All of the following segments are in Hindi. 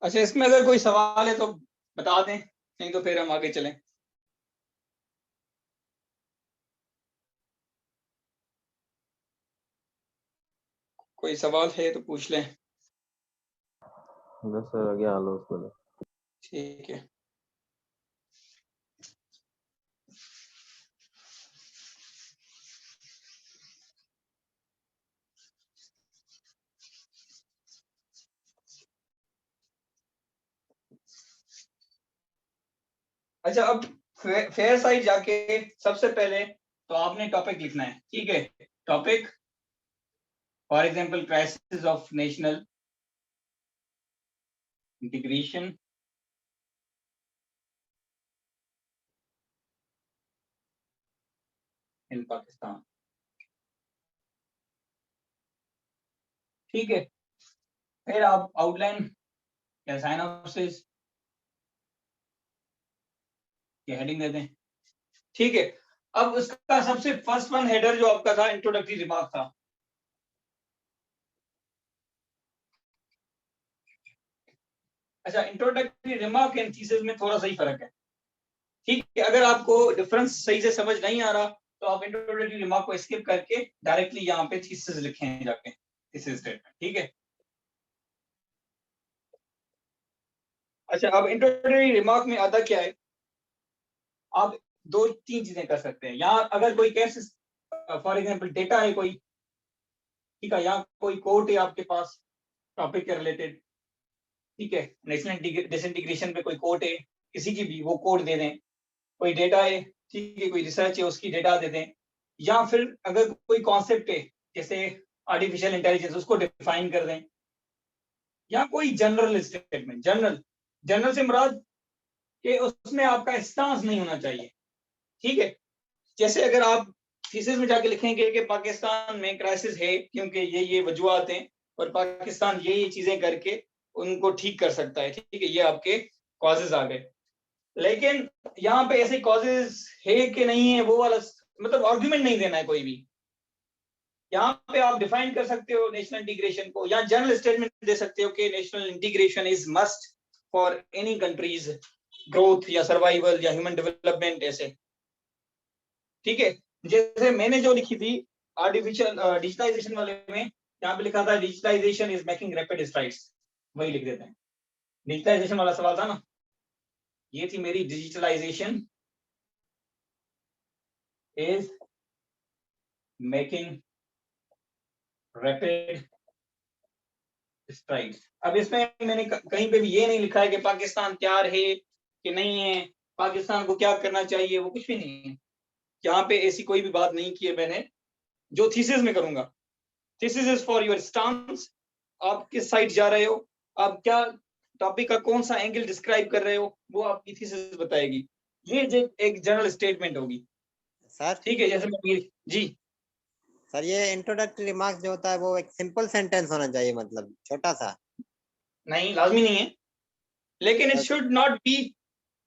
अच्छा, इसमें अगर कोई सवाल है तो बता दें, नहीं तो फिर हम आगे चलें। कोई सवाल है तो पूछ लें। बस सर आगे हाल उसको। ठीक है। अच्छा, अब फेयर साइड जाके सबसे पहले तो आपने टॉपिक लिखना है, ठीक है। Topic for example crisis of national integration in Pakistan, ठीक है। फिर आप आउटलाइन या साइनॉप्सिस की हेडिंग दे दें, ठीक है। अब उसका सबसे फर्स्ट वन हेडर जो आपका था इंट्रोडक्टरी रिमार्क था। अच्छा, इंट्रोडक्टरी रिमार्क एंड थीसिस में थोड़ा सा ही फर्क है, ठीक है। अगर आपको डिफरेंस सही से समझ नहीं आ रहा तो आप इंट्रोडक्टरी रिमार्क को स्किप करके डायरेक्टली यहाँ पे थीसिस लिखें जाके, थीसिस स्टेटमेंट, ठीक है। अच्छा, अब इंट्रोडक्टरी रिमार्क में आता क्या है, आप दो तीन चीजें कर सकते हैं। यहाँ अगर कोई केस फॉर एग्जांपल डेटा है कोई, ठीक है, यहाँ कोई कोड है आपके पास टॉपिक के रिलेटेड, ठीक है। नेशनल डिसइंटीग्रेशन पे कोई कोड है, किसी की भी वो कोड दे दें। कोई डेटा है, ठीक है, कोई रिसर्च है उसकी डेटा दे दें। या फिर अगर कोई कॉन्सेप्ट है जैसे आर्टिफिशियल इंटेलिजेंस, उसको डिफाइन कर दें। या कोई जनरल स्टेटमेंट, जनरल जनरल से मुराद कि उसमें आपका स्टांस नहीं होना चाहिए, ठीक है। जैसे अगर आप थीसिस में जाके लिखेंगे कि पाकिस्तान में क्राइसिस है क्योंकि ये वजूहत हैं और पाकिस्तान ये चीजें करके उनको ठीक कर सकता है, ठीक है, ये आपके कॉजेज आ गए। लेकिन यहाँ पे ऐसे कॉजेज है कि नहीं है वो वाला मतलब आर्गुमेंट नहीं देना है कोई भी। यहाँ पे आप डिफाइन कर सकते हो नेशनल इंटीग्रेशन को, या जनरल स्टेटमेंट दे सकते हो कि national integration is must for any countries growth या सर्वाइवल या ह्यूमन डेवलपमेंट, ऐसे, ठीक है। जैसे मैंने जो लिखी थी आर्टिफिशियल डिजिटलाइजेशन वाले में, यहाँ पे लिखा था digitalisation is making rapid strides, वही लिख देते हैं। डिजिटलाइजेशन वाला सवाल था ना, ये थी मेरी, digitalisation is making rapid strides. अब इसमें मैंने कहीं पे भी ये नहीं लिखा है कि पाकिस्तान तैयार है कि नहीं है, पाकिस्तान को क्या करना चाहिए, वो कुछ भी नहीं है। यहाँ पे ऐसी कोई भी बात नहीं की है मैंने। जो थीसिस में करूंगा, thesis is for your stance, आप किस साइड जा रहे हो, आप क्या टॉपिक का कौन सा एंगल डिस्क्राइब कर रहे हो, वो आपकी थीसिस बताएगी। ये एक जनरल स्टेटमेंट होगी सर। ठीक है। जैसे जी सर, ये इंट्रोडक्टरी रिमार्क्स जो होता है वो एक सिंपल सेंटेंस होना चाहिए, मतलब छोटा सा। नहीं, लाजमी नहीं है, लेकिन it should not be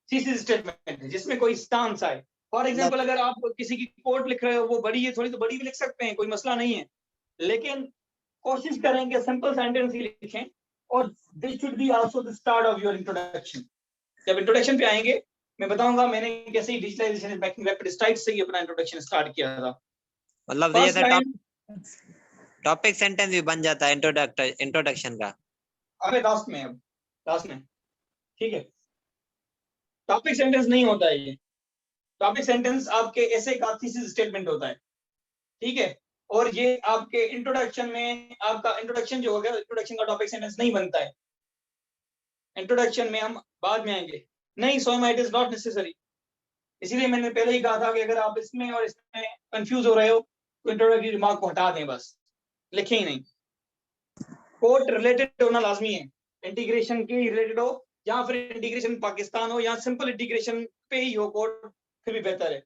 thesis statement जिसमें कोई स्टांस आए। फॉर एग्जांपल अगर आप किसी की कोट लिख रहे हो, वो बड़ी है थोड़ी, तो बड़ी भी लिख सकते हैं, कोई मसला नहीं है, लेकिन कोशिश करेंगे सिंपल सेंटेंस ही लिखें। और this should be also the start of your introduction. जब इंट्रोडक्शन पे आएंगे मैं बताऊंगा मैंने कैसे digitalisation is making rapid strides से ही अपना इंट्रोडक्शन स्टार्ट किया था। मतलब ये टॉपिक सेंटेंस भी बन जाता है इंट्रोडक्शन का। अबे लास्ट में, अब लास्ट में, ठीक है। टॉपिक सेंटेंस नहीं होता है ये। टॉपिक सेंटेंस आपके ऐसे का थीसिस स्टेटमेंट होता है, ठीक है। और ये आपके इंट्रोडक्शन में, आपका इंट्रोडक्शन जो होगा, इंट्रोडक्शन का टॉपिक सेंटेंस नहीं बनता है। इंट्रोडक्शन में हम बाद में आएंगे। नहीं Soma, it is not necessary. इसीलिए मैंने पहले ही कहा था कि अगर आप इसमें और इसमें कंफ्यूज हो रहे हो तो इंट्रोडक्टरी रिमार्क को हटा दें, बस लिखें ही नहीं। कोट रिलेटेड होना लाजमी है, इंटीग्रेशन के रिलेटेड हो या फिर इंटीग्रेशन पाकिस्तान हो या सिंपल इंटीग्रेशन पे ही हो कोट, फिर भी बेहतर है।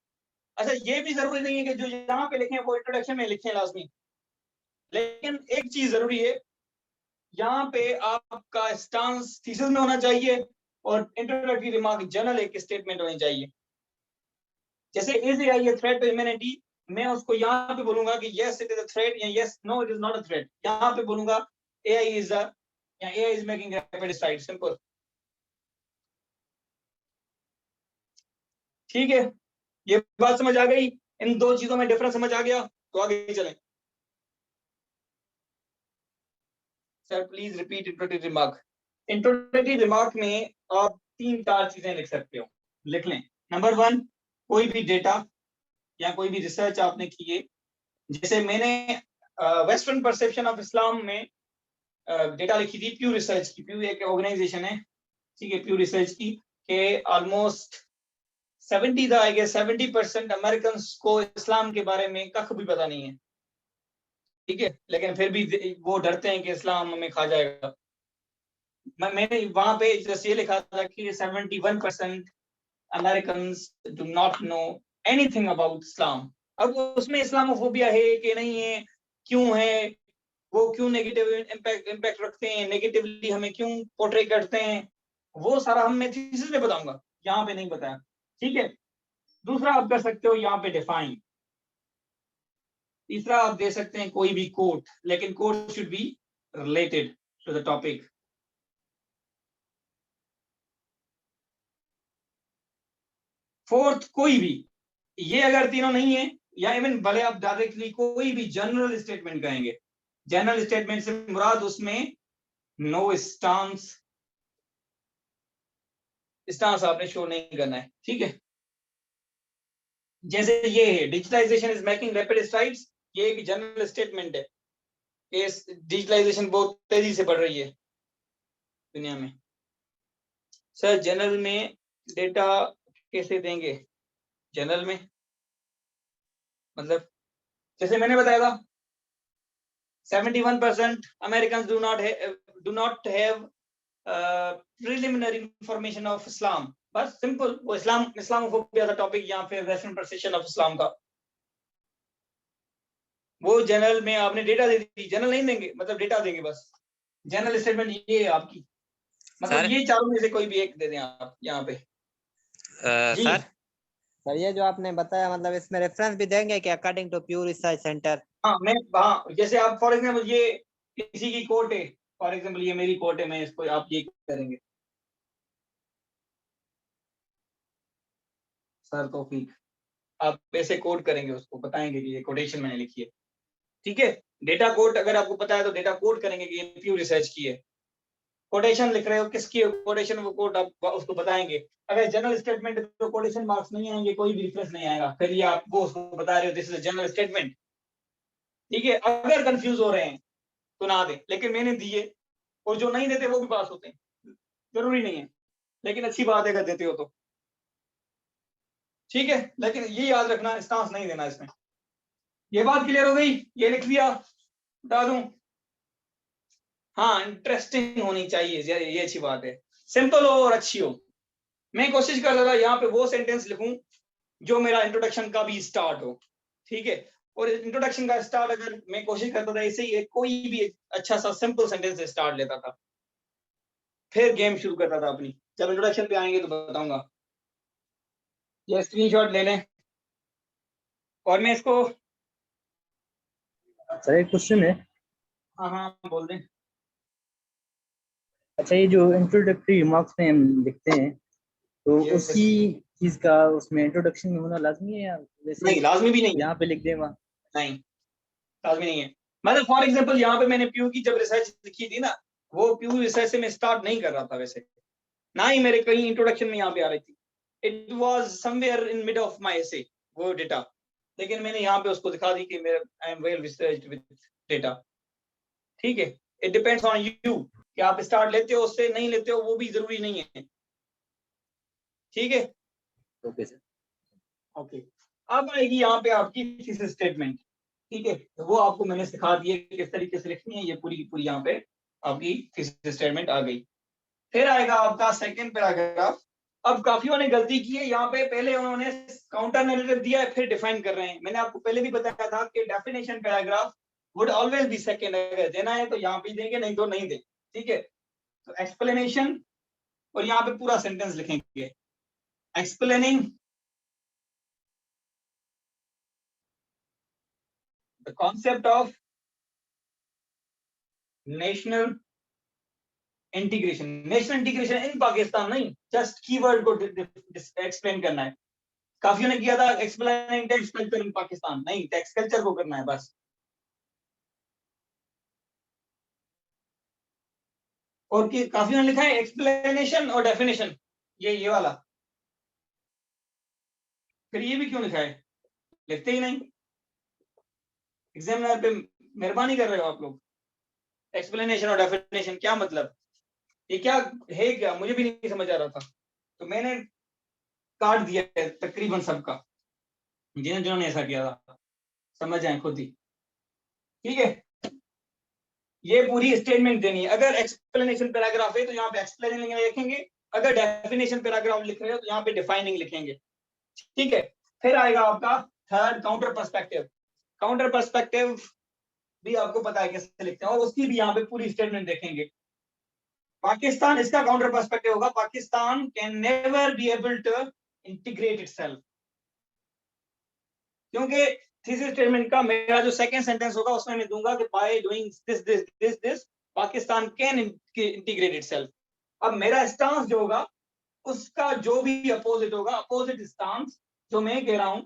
अच्छा, ये भी जरूरी नहीं है कि जो यहाँ पे लिखें वो इंट्रोडक्शन में लिखें लाजमी, लेकिन एक चीज जरूरी है, यहाँ पे आपका स्टांस थीसिस में होना चाहिए और इंट्रोडक्टरी रिमार्क जनरल एक स्टेटमेंट होनी चाहिए। जैसे is AI a threat to humanity, मैं उसको यहाँ पे बोलूंगा कि yes it is a threat या yes no it is not a threat. यहाँ पे बोलूंगा एआई इज अ या AI is making rapid strides, simple. ठीक है, ये बात समझ आ गई, इन दो चीजों में डिफरेंस समझ आ गया, तो आगे चलें। Sir please repeat introductory remark. Introductory remark में आप 3-4 चीजें लिख सकते हो, लिख लें। नंबर 1, कोई भी डेटा या कोई भी रिसर्च आपने की है, जैसे मैंने वेस्टर्न परसेप्शन ऑफ इस्लाम में डेटा लिखी थी, प्यू रिसर्च की। प्यू एक ऑर्गेनाइजेशन है, ठीक है, प्यू रिसर्च की, के ऑलमोस्ट 70 था, आई गेस 70% अमेरिकन को इस्लाम के बारे में कख भी पता नहीं है, ठीक है, लेकिन फिर भी वो डरते हैं कि इस्लाम हमें खा जाएगा। मैंने वहां पे जस्ट ये लिखा था कि 71% American do not know anything about Islam. अब उसमें इस्लामोफोबिया है कि नहीं है, क्यों है, वो क्यों नेगेटिव इम्पैक्ट रखते हैं, नेगेटिवली हमें क्यों पोर्ट्रे करते हैं, वो सारा हम मैं थीसिस में बताऊंगा, यहाँ पे नहीं बताया, ठीक है। दूसरा आप कर सकते हो यहाँ पे डिफाइन। तीसरा आप दे सकते हैं कोई भी कोट, लेकिन quote should be related to the topic. Fourth, कोई भी, ये अगर तीनों नहीं है, या इवन भले आप डायरेक्टली कोई भी जनरल स्टेटमेंट कहेंगे, जनरल स्टेटमेंट से मुराद उसमें नो स्टांस, स्टांस आपने शो नहीं करना है, ठीक है। जैसे ये है, digitalisation is making rapid strides, ये एक जनरल स्टेटमेंट है कि डिजिटलाइजेशन बहुत तेजी से बढ़ रही है दुनिया में। सर जनरल में डेटा कैसे देंगे? जनरल में मतलब जैसे मैंने बताया था, 71% American do not have preliminary information of Islam. बस सिंपल, वो इस्लामोफोबिया का टॉपिक यहाँ पे वेस्टर्न परसेप्शन ऑफ इस्लाम का, वो जनरल में आपने डेटा दे दी, जनरल नहीं देंगे, मतलब डेटा देंगे बस। जनरल स्टेटमेंट ये है आपकी, मतलब सर ये चारों में से कोई भी एक दे दें आप यहाँ पे। जी सर ये जो आपने बताया, मतलब इसमें रेफरेंस भी देंगे कि according to Pew Research Center? हाँ, जैसे आप फॉर एग्जाम्पल ये किसी की कोट है, फॉर एग्जाम्पल ये मेरी कोट है, मैं इसको आप ये करेंगे सर तौफीक, आप ऐसे कोड करेंगे, उसको बताएंगे कि ये कोटेशन मैंने लिखी है, ठीक है। डेटा कोड अगर आपको पता है तो डेटा कोड करेंगे कि ये प्यू रिसर्च की है। कोटेशन लिख रहे हो, किसकी कोटेशन, वो कोड आप उसको बताएंगे। अगर जनरल स्टेटमेंट तो कोटेशन मार्क्स नहीं आएंगे, कोई भी डिफरेंस नहीं आएगा, फिर ये आप वो उसको बता रहे हो दिस इज जनरल स्टेटमेंट, ठीक है। अगर कंफ्यूज हो रहे हैं तो ना दे, लेकिन मैंने दिए, और जो नहीं देते वो भी पास होते हैं, जरूरी नहीं है, लेकिन अच्छी बात है अगर देते हो तो, ठीक है। लेकिन ये याद रखना, स्टांस नहीं देना इसमें। ये बात क्लियर हो गई? ये लिख दिया, बता दूं? हाँ, इंटरेस्टिंग होनी चाहिए, ये अच्छी बात है, सिंपल हो और अच्छी हो। मैं कोशिश कर रहा था यहाँ पे वो सेंटेंस लिखूं जो मेरा इंट्रोडक्शन का भी स्टार्ट हो, ठीक है। और इंट्रोडक्शन का स्टार्ट अगर मैं कोशिश करता था ऐसे ही कोई भी अच्छा सा सिंपल सेंटेंस से स्टार्ट लेता था, फिर गेम शुरू करता था अपनी। जब इंट्रोडक्शन पे आएंगे तो बताऊंगा। ये स्क्रीनशॉट ले लें और मैं इसको, सर एक क्वेश्चन है। हाँ हाँ बोल दें। अच्छा, ये जो इंट्रोडक्टरी रिमार्क्स में हम लिखते हैं, तो Yes. उसी चीज का उसमें इंट्रोडक्शन में होना लाजमी है, या वैसे नहीं, लाजमी भी नहीं है, यहाँ पे लिख दें वहाँ? नहीं लाजमी नहीं है। मतलब फॉर एग्जांपल यहाँ पे मैंने प्यू की जब रिसर्च लिखी थी ना, वो प्यू रिसर्च से मैं स्टार्ट नहीं कर रहा था वैसे, ना ही मेरे कहीं इंट्रोडक्शन में यहाँ पे आ रही थी, it was somewhere in mid of my essay वो डेटा, लेकिन मैंने यहाँ पे उसको दिखा दी कि मेरा I am well researched with data, ठीक है। इट डिपेंड्स ऑन यू कि आप स्टार्ट लेते हो उससे, नहीं लेते हो वो भी जरूरी नहीं है, ठीक है। Okay sir. ओके, अब आएगी यहाँ पे आपकी थीसिस स्टेटमेंट, ठीक है। तो वो आपको मैंने सिखा दिए किस तरीके से लिखनी है, ये पूरी पूरी यहाँ पे आपकी थीसिस स्टेटमेंट आ गई। फिर आएगा आपका सेकंड पैराग्राफ। अब काफियों ने गलती की है यहाँ पे, पहले उन्होंने काउंटर नैरेटिव दिया है, फिर डिफाइन कर रहे हैं। मैंने आपको पहले भी बताया था कि definition paragraph would always be second, अगर देना है तो यहाँ पे देंगे, नहीं तो नहीं दे, ठीक है। तो एक्सप्लेनेशन, और यहाँ पे पूरा सेंटेंस लिखेंगे, explaining the concept of national integration, national integration in Pakistan नहीं, जस्ट कीवर्ड को एक्सप्लेन करना है। काफियों ने किया था explain tax culture in Pakistan, नहीं, टैक्स कल्चर को करना है बस। और काफियों ने लिखा है एक्सप्लेनेशन और डेफिनेशन, ये वाला, फिर ये भी क्यों लिखा है, लिखते ही नहीं। एग्जामिनर पे मेहरबानी कर रहे हो आप लोग। एक्सप्लेनेशन और डेफिनेशन क्या मतलब, ये क्या है, क्या मुझे भी नहीं समझ आ रहा था, तो मैंने काट दिया है तकरीबन सबका, जिन्होंने ऐसा किया था, समझ आए खुद ही। ठीक है, ये पूरी स्टेटमेंट देनी है। अगर एक्सप्लेनेशन पैराग्राफ है तो यहाँ पे एक्सप्लेनिंग लिखेंगे, अगर डेफिनेशन पैराग्राफ लिख रहे हो तो यहाँ पे डिफाइनिंग लिखेंगे। ठीक है, फिर आएगा आपका third counter perspective. Counter perspective भी आपको पता है कैसे लिखते हैं, और उसकी भी यहाँ पे पूरी स्टेटमेंट देखेंगे। पाकिस्तान, इसका काउंटर पर्सपेक्टिव होगा, Pakistan can never be able to integrate itself, क्योंकि थीसिस स्टेटमेंट का मेरा जो सेकंड सेंटेंस होगा उसमें मैं दूंगा कि by doing this this this this Pakistan can integrate itself. अब मेरा स्टांस जो होगा उसका जो भी अपोजिट होगा, अपोजिट स्टांस जो मैं कह रहा हूं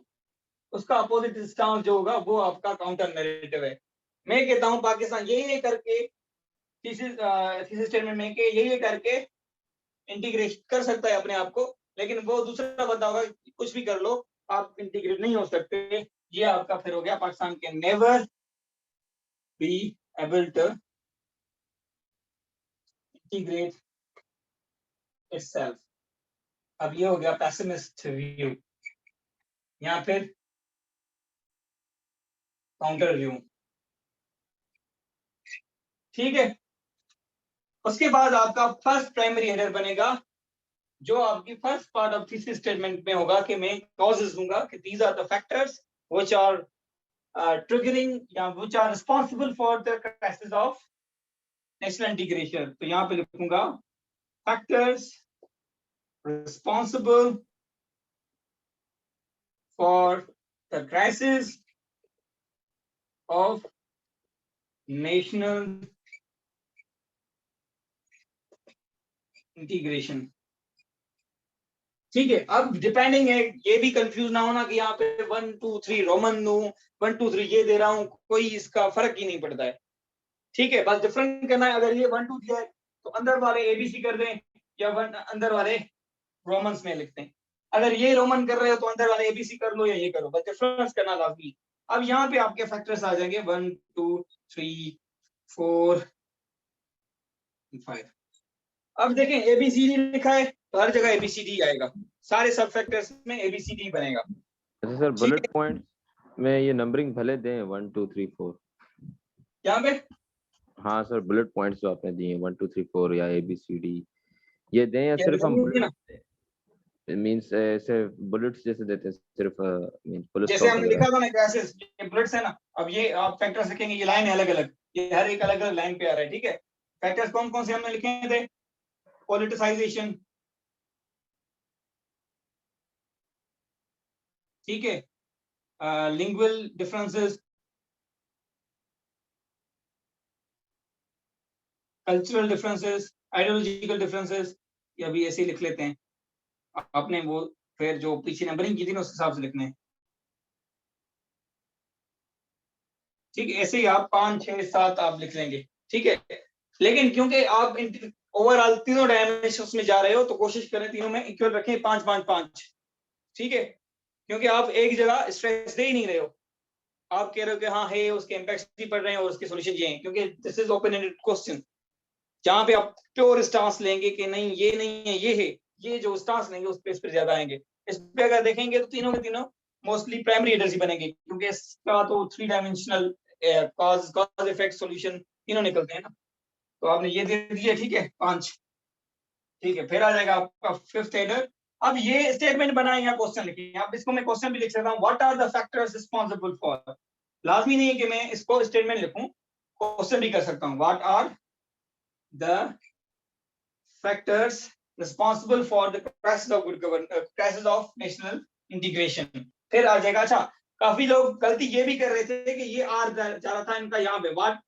उसका अपोजिट स्टांस जो होगा वो आपका काउंटर नैरेटिव है। मैं कहता हूं पाकिस्तान ये करके थीसिस स्टेटमेंट में के ये करके इंटीग्रेट कर सकता है अपने आप को, लेकिन वो दूसरा बंदा होगा कुछ भी कर लो आप इंटीग्रेट नहीं हो सकते। ये आपका फिर हो गया Pakistan can never be able to integrate itself. अब ये हो गया पेसिमिस्ट व्यू, या फिर काउंटर व्यू। ठीक है, उसके बाद आपका फर्स्ट प्राइमरी हेडर बनेगा, जो आपकी first part of thesis statement में होगा कि मैं कॉजेस दूंगा कि these are the factors which are triggering या which are responsible for the crisis of national integration। तो यहाँ पे लिखूंगा factors responsible for the crisis of national integration। ठीक है, अब डिपेंडिंग है, ये भी कंफ्यूज ना होना कि यहाँ पे 1 2 3 रोमन दू 1 2 3 ये दे रहा हूँ, कोई इसका फर्क ही नहीं पड़ता है। ठीक है, बस डिफरेंट करना है, अगर ये 1 2 दिया है तो अंदर वाले एबीसी कर दें, या अंदर वाले रोमन्स में लिखते हैं। अगर ये रोमन कर रहे हो तो अंदर वाले एबीसी कर लो या ये करो, बस डिफरेंस करना लाजमी। अब यहाँ पे आपके फैक्टर्स आ जाएंगे 1 2 3 4 5। अब देखें एबीसीडी लिखा है तो हर जगह एबीसीडी आएगा, सारे सब फैक्टर्स में एबीसीडी बनेगा। अच्छा सर, बुलेट पॉइंट में ये नंबरिंग भले दें 1 2 3 4 यहाँ पे। हाँ सर, बुलेट पॉइंट्स जो आपने दिए 1 2 3 4 या ABCD ये दें, या सिर्फ हम मींस ऐसे बुलेट्स जैसे देते हैं, सिर्फ मींस पुलिस जैसे हमने लिखा था ना क्राइसिस, ये बुलेट्स है ना, अब ये आप फैक्टर्स लिखेंगे, ये लाइन है अलग अलग, ये हर एक अलग अलग लाइन पे आ रहा है। ठीक है, फैक्टर्स कौन कौन से हमने लिखे थे, पॉलिटिसाइजेशन, ठीक है, lingual differences, cultural differences, ideological differences, ये अभी ऐसे ही लिख लेते हैं, आपने वो फिर जो पीछे नंबरिंग की थी ना उस हिसाब से लिखने हैं। ठीक है, ऐसे ही आप 5 6 7 आप लिख लेंगे। ठीक है, लेकिन क्योंकि आप ओवरऑल तीनों डायमेंशंस में जा रहे हो तो कोशिश करें तीनों में इक्वल रखें, 5 5 5। ठीक है, क्योंकि आप एक जगह स्ट्रेस दे ही नहीं रहे हो, आप कह रहे हो कि हाँ है उसके इम्पैक्ट्स भी पड़ रहे हैं और उसके सॉल्यूशन ये हैं, क्योंकि this is open ended question. जहां पे आप प्योर स्टांस लेंगे कि नहीं ये नहीं है ये है, ये जो स्टांस लेंगे उस पे ज्यादा आएंगे। इस पे अगर देखेंगे तो तीनों के तीनों मोस्टली प्राइमरी हेडर्स ही बनेंगे, क्योंकि इसका तो 3 डायमेंशनल कॉज इफेक्ट सॉल्यूशन तीनों निकलते हैं ना। तो आपने ये दे दिया, ठीक है 5। ठीक है, फिर आ जाएगा आपका फिफ्थ हेडर। अब ये स्टेटमेंट बनाए या क्वेश्चन लिखिए, अब इसको मैं क्वेश्चन भी लिख सकता हूँ, what are the factors responsible for. लाजमी नहीं है कि मैं इसको स्टेटमेंट लिखूं, क्वेश्चन भी कर सकता हूँ, what are the factors responsible for the crisis of good governance, crisis of national integration। फिर आ जाएगा, अच्छा काफी लोग गलती ये भी कर रहे थे कि ये आर जा रहा था इनका यहाँ पे, what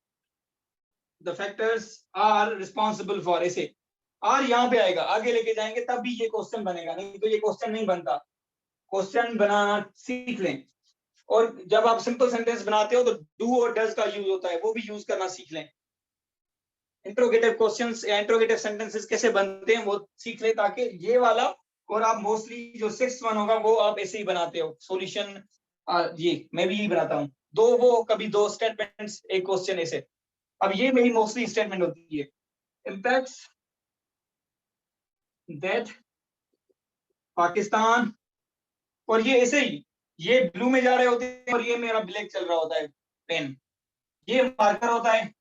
the factors are responsible for, ऐसे आर यहाँ पे आएगा, आगे लेके जाएंगे तब भी ये क्वेश्चन बनेगा, नहीं तो ये क्वेश्चन नहीं बनता। क्वेश्चन बनाना सीख लें, और जब आप सिंपल सेंटेंस बनाते हो तो डू और डज का यूज होता है, वो भी यूज करना सीख लें। इंट्रोगेटिव क्वेश्चंस या इंट्रोगेटिव सेंटेंसेस कैसे बनते हैं वो सीख लें, ताकि ये वाला, और आप मोस्टली जो 6th वन होगा वो आप ऐसे ही बनाते हो सॉल्यूशन, ये मैं भी यही बनाता हूँ, दो वो कभी दो स्टेटमेंट्स एक क्वेश्चन ऐसे। अब ये मेरी मोस्टली स्टेटमेंट होती है, इम्पैक्ट्स दैट पाकिस्तान, और ये ऐसे ही ये ब्लू में जा रहे होते हैं और ये मेरा ब्लैक चल रहा होता है पेन, ये मार्कर होता है,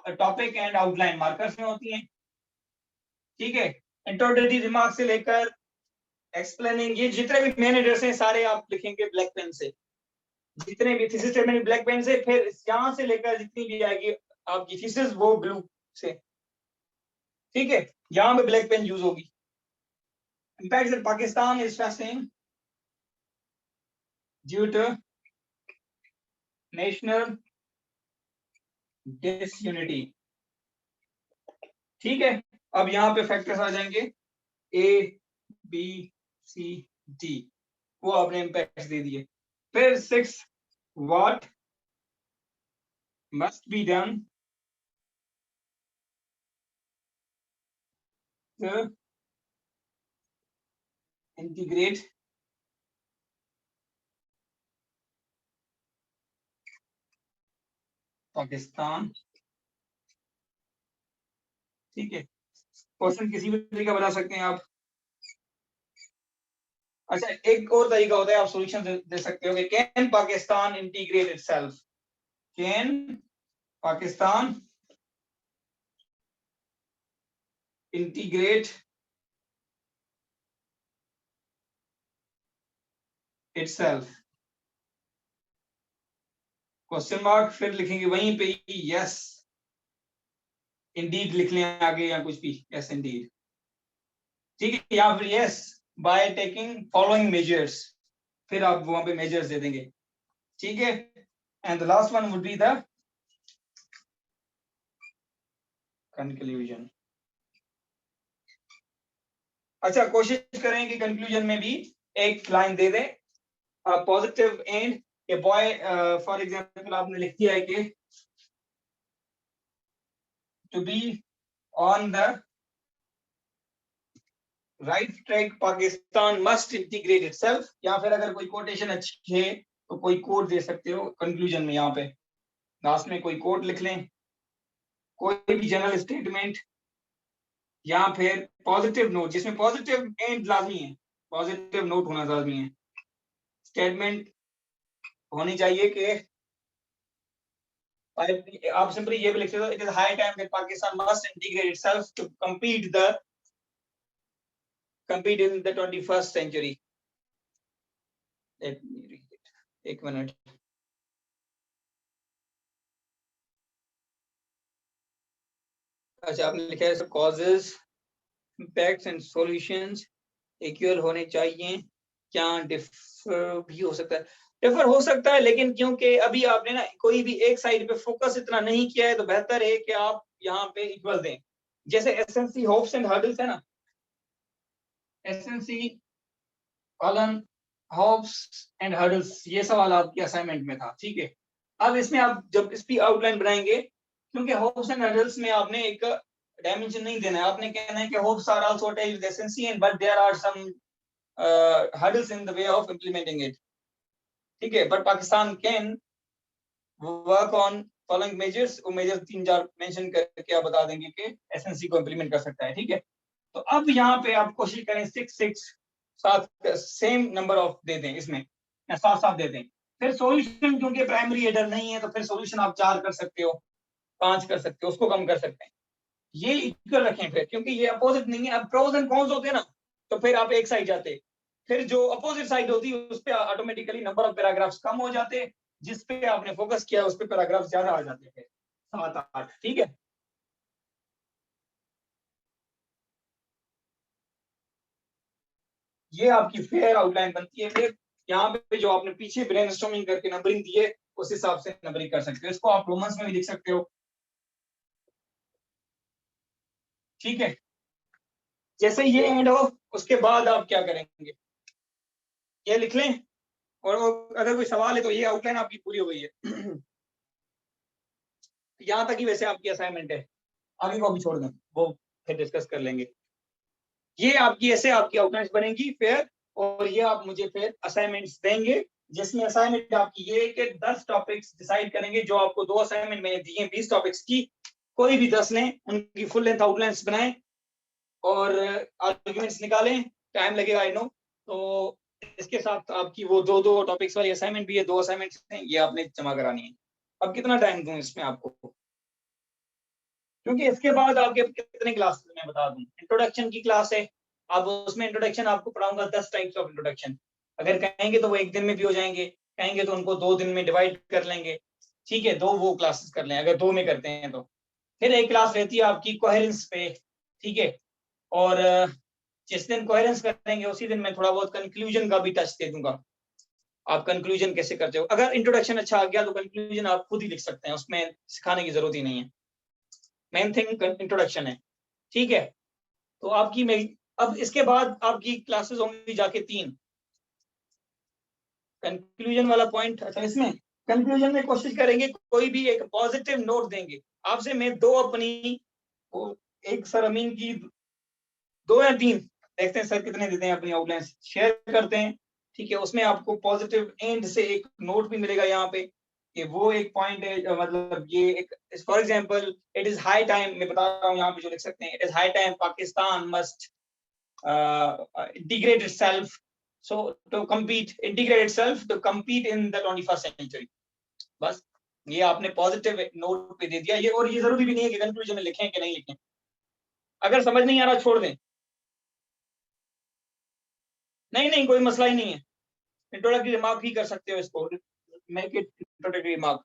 टॉपिक एंड आउटलाइन मार्कर्स में होती हैं, ठीक है। इंट्रोडक्टरी रिमार्क से लेकर एक्सप्लेनिंग, ये जितने भी मेन एड्रेस हैं सारे आप लिखेंगे ब्लैक पेन से, जितने भी थीसिस स्टेटमेंट ब्लैक पेन से, फिर यहां से लेकर जितनी भी आएगी आपकी थीसिस वो ब्लू से, ठीक है, यहां पे ब्लैक पेन यूज होगी। Impact that Pakistan is facing due to national disunity, ठीक है। अब यहाँ पे फैक्टर्स आ जाएंगे ए बी सी डी, वो आपने इम्पैक्ट दे दिए। फिर 6 what must be done to integrate Pakistan, ठीक है। क्वेश्चन किसी भी तरीके का बना सकते हैं आप। अच्छा, एक और तरीका होता है, आप सॉल्यूशन दे सकते हो कि can Pakistan integrate itself, can Pakistan integrate itself, question mark, फिर लिखेंगे वहीं पे यस इंडीड लिख लें आगे, या कुछ भी यस इंडीड, ठीक है, या फिर yes bye taking following measures, फिर आप वहां पे मेजर्स दे देंगे, ठीक है। And the last one would be the conclusion. अच्छा, कोशिश करें कि कंक्लूजन में भी एक लाइन दे दें positive end, a boy for example आपने लिख दिया है कि to be on the right track Pakistan must integrate itself, या फिर अगर कोई कोटेशन अच्छी है तो कोई कोट दे सकते हो कंक्लूजन में, यहाँ पे लास्ट में कोई कोट लिख लें, कोई भी जनरल स्टेटमेंट, या फिर पॉजिटिव नोट जिसमें पॉजिटिव एंड लाजमी है, पॉजिटिव नोट होना लाजमी है, स्टेटमेंट होनी चाहिए कि आप सिंपली ये भी लिख सकते हो, it is high time that Pakistan must integrate itself to compete in the 21st century. Let me read it. एक मिनट, अच्छा आपने लिखा है causes impacts and solutions equal होने चाहिए, क्या डिफर भी हो सकता है? डिफर हो सकता है, लेकिन क्योंकि अभी आपने ना कोई भी एक साइड पे फोकस इतना नहीं किया है, तो बेहतर है कि आप यहाँ पे इक्वल दें। जैसे एसएनसी होप्स एंड हर्डल्स है ना, SNC colon hopes and hurdles, ये सवाल आपके असाइनमेंट में था, ठीक है। अब इसमें आप जब इसकी आउटलाइन बनाएंगे, क्योंकि होप्स एंड हर्डल्स में आपने एक डायमेंशन नहीं देना है, आपने कहना है कि hopes are also attached with SNC and but there are some hurdles in the way of implementing it, ठीक है। But Pakistan can work on following measures, वो मेजर्स 3-4 मेंशन करके आप बता देंगे कि एसएनसी को इंप्लीमेंट कर सकता है, ठीक है। तो अब यहाँ पे आप कोशिश करें 6 साथ सेम नंबर ऑफ दे दें, इसमें या 7 दे दें। फिर सॉल्यूशन क्योंकि प्राइमरी एडर नहीं है, तो फिर सॉल्यूशन आप 4 कर सकते हो, 5 कर सकते हो, उसको कम कर सकते हैं, ये इक्वल रखें फिर, क्योंकि ये अपोजिट नहीं है। अब प्रोज एंड कॉन्स होते हैं ना, तो फिर आप एक साइड जाते, फिर जो अपोजिट साइड होती है उस पे ऑटोमेटिकली नंबर ऑफ पैराग्राफ्स कम हो जाते, जिस पे आपने फोकस किया उस पे पैराग्राफ ज्यादा आ जाते हैं, 7-8, ठीक है। ये आपकी फेयर आउटलाइन बनती है। फिर यहाँ पे जो आपने पीछे ब्रेनस्टॉर्मिंग करके नंबरिंग दी है, उस हिसाब से नंबरिंग कर सकते हो। इसको आप रोमन्स में भी लिख सकते हो, ठीक है, जैसे ये एंड हो उसके बाद आप क्या करेंगे, ये लिख लें, और अगर कोई सवाल है तो ये आउटलाइन आपकी पूरी हो गई है। यहाँ तक ही वैसे आपकी असाइनमेंट है, आगे को भी छोड़ दें, वो फिर डिस्कस कर लेंगे। ये आपकी ऐसे आपकी आउटलाइन बनेगी फिर, और ये आप मुझे फिर असाइनमेंट्स देंगे, जिसमें असाइनमेंट आपकी ये कि 10 टॉपिक्स डिसाइड करेंगे, जो आपको 2 असाइनमेंट मैंने दिए हैं 20 टॉपिक्स की, कोई भी 10 लें, उनकी फुल लेंथ आउटलाइंस बनाएं और आर्ग्यूमेंट्स निकालें, टाइम लगेगा आई नो। तो इसके साथ आपकी वो 2 टॉपिक्स वाली असाइनमेंट भी है, 2 असाइनमेंट्स हैं, ये आपने जमा करानी है। अब कितना टाइम दूं इसमें आपको, क्योंकि इसके बाद आपके कितने क्लास मैं बता दूं, इंट्रोडक्शन की क्लास है, अब उसमें इंट्रोडक्शन आपको पढ़ाऊंगा 10 टाइप्स ऑफ इंट्रोडक्शन। अगर कहेंगे तो वो एक दिन में भी हो जाएंगे, कहेंगे तो उनको 2 दिन में डिवाइड कर लेंगे, ठीक है, 2 वो क्लासेस कर लें अगर 2 में करते हैं तो। फिर एक क्लास रहती है आपकी कोहेरेंस पे, ठीक है, और जिस दिन कोहेरेंस करेंगे उसी दिन मैं थोड़ा बहुत कंक्लूजन का भी टच दे दूंगा, आप कंक्लूजन कैसे करते हो। अगर इंट्रोडक्शन अच्छा आ गया तो कंक्लूजन आप खुद ही लिख सकते हैं, उसमें सिखाने की जरूरत ही नहीं है, मेन थिंग इंट्रोडक्शन है, ठीक है। तो आपकी अब इसके बाद आपकी क्लासेस होंगी जाके 3 कंक्लूजन वाला पॉइंट। अच्छा, इसमें कंक्लूजन में कोशिश करेंगे कोई भी एक पॉजिटिव नोट देंगे आपसे, मैं 2 अपनी, एक सर अमीन की 2 या 3 देखते हैं सर कितने देते हैं, अपनी आउटलाइन शेयर करते हैं, ठीक है। उसमें आपको पॉजिटिव एंड से एक नोट भी मिलेगा यहाँ पे कि वो एक पॉइंट है, मतलब ये एक, for example it is high time, मैं बता रहा हूँ यहाँ पे जो लिख सकते हैं, it is high time Pakistan must integrate itself so to integrate itself to compete in the 21st century। बस ये आपने पॉजिटिव नोट पे दे दिया ये, और ये जरूरी भी नहीं है कि कंक्लूजन में लिखें कि नहीं लिखें, अगर समझ नहीं आ रहा छोड़ दें, नहीं कोई मसला ही नहीं है, इंट्रोडक्टरी रिमार्क ही कर सकते हो इसको, मेक इट इंट्रोडक्टरी रिमार्क,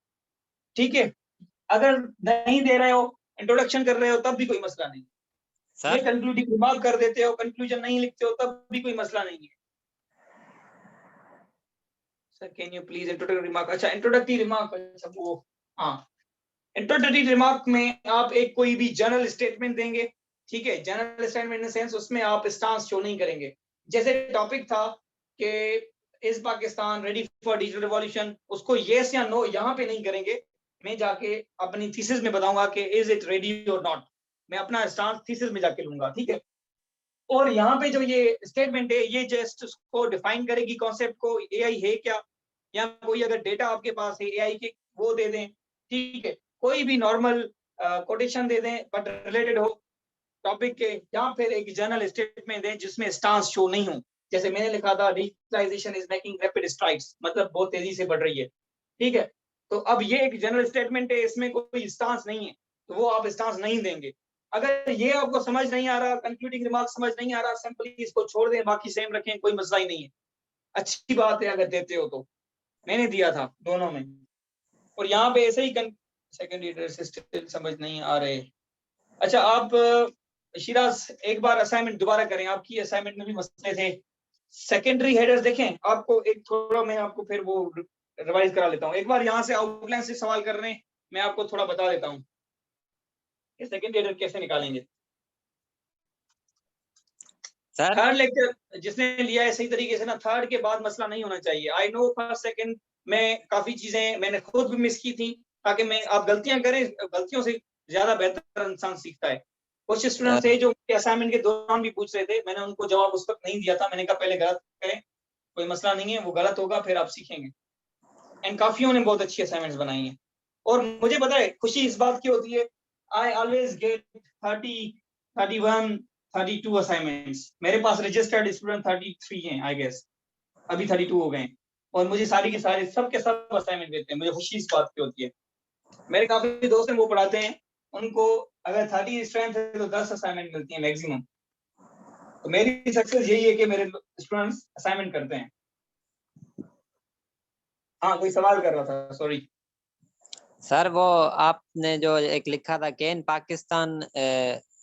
ठीक है। अगर नहीं दे रहे हो, इंट्रोडक्शन कर रहे हो, तब भी कोई मसला नहीं, ये सर कंक्लूडिंग रिमार्क कर देते हो, कंक्लूजन नहीं लिखते हो, तब भी कोई मसला नहीं है। Sir can you please introductory remark, अच्छा इंट्रोडक्टरी रिमार्क, अच्छा वो, हाँ, इंट्रोडक्टरी रिमार्क में आप एक कोई भी जनरल स्टेटमेंट देंगे, ठीक है, जनरल स्टेटमेंट इन सेंस उसमें आप स्टांस शो नहीं करेंगे, जैसे टॉपिक था कि is Pakistan ready for digital revolution, उसको यस या नो यहाँ पे नहीं करेंगे, मैं जाके अपनी थीसिस में बताऊंगा कि इज इट रेडी और नॉट, मैं अपना स्टांस थीसिस में जाके लूंगा, ठीक है। और यहाँ पे जो ये स्टेटमेंट है ये जस्ट उसको डिफाइन करेगी कॉन्सेप्ट को, एआई है क्या, या कोई अगर डेटा आपके पास है एआई के वो दे दें, ठीक है, कोई भी नॉर्मल कोटेशन दे दें बट रिलेटेड हो टॉपिक के, या फिर एक जनरल स्टेटमेंट दें जिसमें स्टांस शो नहीं हो, जैसे मैंने लिखा था digitalisation is making rapid strides, मतलब बहुत तेजी से बढ़ रही है, ठीक है। तो अब ये एक जनरल स्टेटमेंट है, इसमें कोई स्टांस नहीं है, तो वो आप स्टांस नहीं देंगे। अगर ये आपको समझ नहीं आ रहा, कंक्लूडिंग रिमार्क समझ नहीं आ रहा, सिंपली इसको छोड़ दें, बाकी सेम रखें, कोई मसला ही नहीं है, अच्छी बात है अगर देते हो तो, मैंने दिया था दोनों में। और यहाँ पे ऐसे ही सेकंड ईयर से स्टिल समझ नहीं आ रहे। अच्छा आप शिराज एक बार असाइनमेंट दोबारा करें, आपकी असाइनमेंट में भी मसले थे, सेकेंडरी हेडर्स देखें, आपको एक थोड़ा मैं आपको फिर वो रिवाइज करा लेता हूँ, एक बार यहाँ से आउटलाइन से सवाल कर रहे हैं, मैं आपको थोड़ा बता देता हूँ सेकेंड हेडर कैसे निकालेंगे। सर थर्ड लेक्चर जिसने लिया है सही तरीके से ना, थर्ड के बाद मसला नहीं होना चाहिए, आई नो फर्स्ट सेकंड में काफी चीजें मैंने खुद भी मिस की थी, ताकि मैं आप गलतियां करें, गलतियों से ज्यादा बेहतर इंसान सीखता है। कुछ स्टूडेंट्स थे जो असाइनमेंट के दौरान भी पूछ रहे थे, मैंने उनको जवाब उस वक्त नहीं दिया था, मैंने कहा पहले गलत करें, कोई मसला नहीं है, वो गलत होगा फिर आप सीखेंगे। एंड काफियों ने बहुत अच्छी असाइनमेंट्स बनाई हैं, और मुझे पता है खुशी इस बात की होती है, आई ऑलवेज गेट 30, 31, 32 असाइनमेंट्स, मेरे पास रजिस्टर्ड स्टूडेंट 33 हैं आई गेस, अभी 32 हो गए, और मुझे सारी के सारे सब के सब असाइनमेंट देते हैं, मुझे खुशी इस बात की होती है। मेरे काफी दोस्त हैं वो पढ़ाते हैं, उनको अगर 30 स्ट्रेंथ है तो 10 असाइनमेंट मिलती है मैक्सिमम, तो मेरी सक्सेस यही है कि मेरे स्टूडेंट्स असाइनमेंट करते हैं। हाँ कोई सवाल कर रहा था, सॉरी सर, वो आपने जो एक लिखा था कैन पाकिस्तान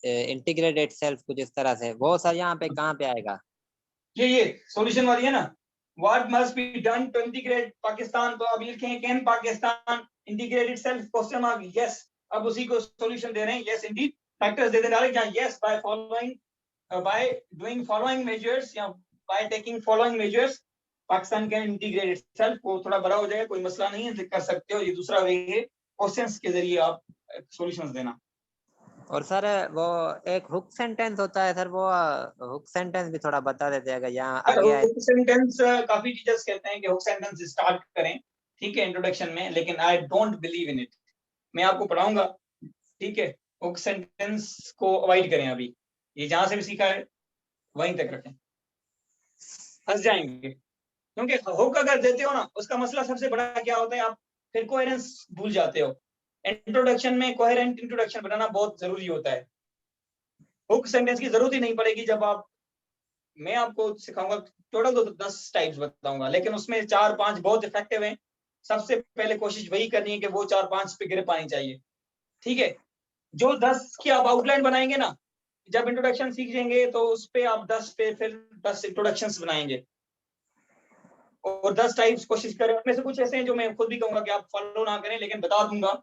इंटीग्रेट इटसेल्फ कुछ इस तरह से, वो सर यहाँ पे कहाँ पे आएगा? ये सॉल्यूशन वाली है ना, what must be done to integrate Pakistan, तो अब लिखें can Pakistan integrate itself question mark, yes, अब उसी को सॉल्यूशन दे रहे हैं, यस इंडीड फैक्टर्स दे दें डायरेक्ट, जहाँ yes by following, by doing following measures या by taking following measures Pakistan can integrate itself, वो थोड़ा बड़ा हो जाएगा, कोई मसला नहीं है, कर सकते हो। ये दूसरा वे है क्वेश्चंस के जरिए आप सॉल्यूशंस देना। और सर वो एक हुक सेंटेंस होता है सर, वो हुक सेंटेंस भी थोड़ा बता देते हैं अगर यहाँ आगे आए। हुक सेंटेंस काफी टीचर्स कहते हैं कि हुक सेंटेंस स्टार्ट करें, ठीक है, इंट्रोडक्शन में, लेकिन I don't believe in it. मैं आपको पढ़ाऊंगा, ठीक है, हुक सेंटेंस को अवॉइड करें। अभी ये जहां से भी सीखा है वहीं तक रखें, फंस जाएंगे। क्योंकि हुक अगर देते हो ना, उसका मसला सबसे बड़ा क्या होता है, आप फिर कोहेरेंस भूल जाते हो। इंट्रोडक्शन में कोहेरेंट इंट्रोडक्शन बनाना बहुत जरूरी होता है। हुक सेंटेंस की जरूरत ही नहीं पड़ेगी जब आप, मैं आपको सिखाऊंगा टोटल तो 10 टाइप्स बताऊंगा, लेकिन उसमें 4-5 बहुत इफेक्टिव हैं। सबसे पहले कोशिश वही करनी है कि वो 4-5 पे ग्रिप आनी चाहिए, ठीक है। जो 10 की आप आउटलाइन बनाएंगे ना, जब इंट्रोडक्शन सीख जाएंगे तो उस पे आप 10 पे फिर 10 इंट्रोडक्शंस बनाएंगे और 10 टाइप्स कोशिश करें। उनमें से कुछ ऐसे हैं जो मैं खुद भी कहूंगा कि आप फॉलो ना करें, लेकिन बता दूंगा।